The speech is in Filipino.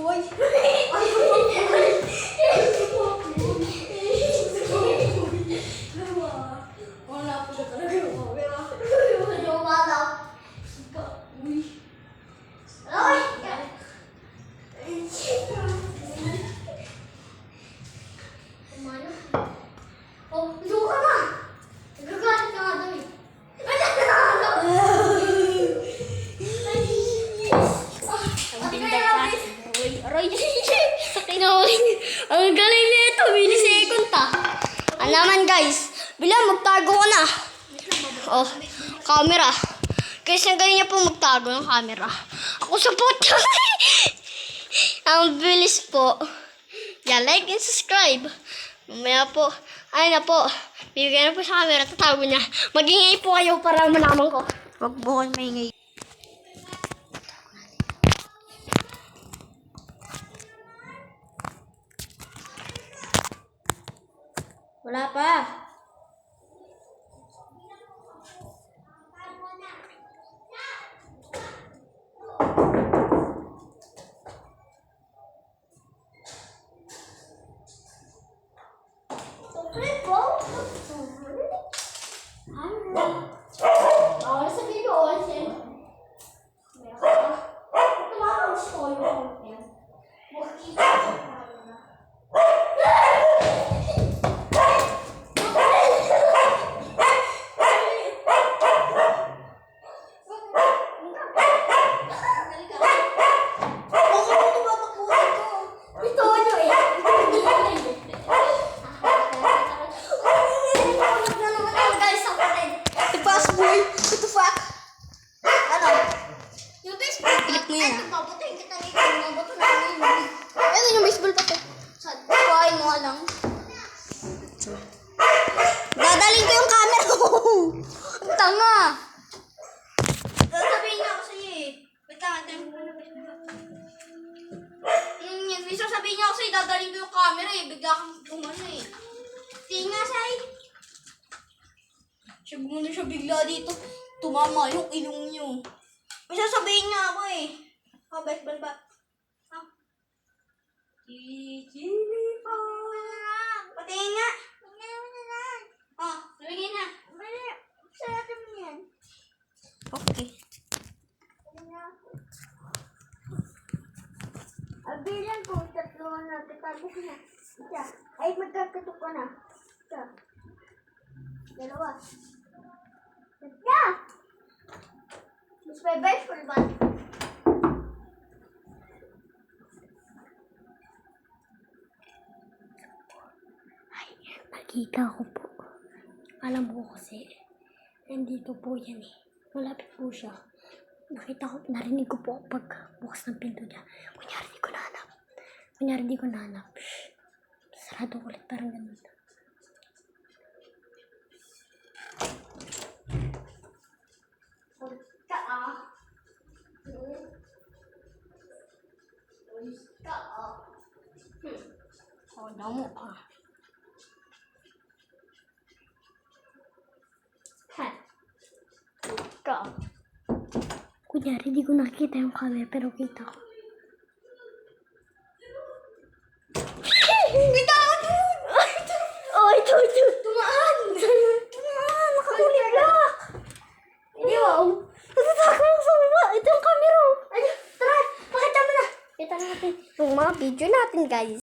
boy. Wala po na talaga yung camera. Yung wala. Uy. Ay! Kumano? Oh, luka ka na! Nagagalit ka nga doon eh. Aray, sakit na ako. Ang galing nito, milisekund pa. Ano naman guys, bilang magtago ko na. Oh, camera. Guys, ang galing niya po magtago ng camera. Ako sa photo. Ang bilis po. Yeah, like and subscribe. Mamaya po, ay na po, bibigyan na po sa camera, tatago niya. Mag-ingay po kayo para malaman ko. Huwag po kayo maingay. Wala pa. Dadalhin ko yung camera ko. Ang tanga. Sasabihin niya ako sa'yo eh. Wait lang, antayin mo na. Sasabihin niya ako sa'yo, dadalhin ko yung camera eh. Bigla kang gumano eh. Tingin nga sa'yo. Siya gumano siya bigla dito. Tumama yung ilong niyo. May sasabihin niya ako eh. Oh, baseball bat. Ah. Chichili pa. Patingin nga. Oh, sabihin na. Sarap mo yan. Okay. Abilan ko, tatlo na. Tatago ko na. Isa. Ay, magkakatok ka na. Isa. Dalawa. Isa! Mas may baseball bat. Nakita ko po. Alam ko kasi, nandito po yan eh. Malapit po siya. Nakita ko, narinig ko po pag bukas ng pinto niya. Kunyari di ko nahanap. Sarado ko ulit, parang ganun. Ka ah. Ka ah. Oh, damo ah. Ka. Kunyari, di ko nakita yung camera, pero kita ko. Oh, ito. Tumaan! Nakahuli block. Hindi, wow. Natatakot ako sa baba. Ito yung camera. Ay, tara! Pakita mo na! Kita natin yung mga video natin, guys.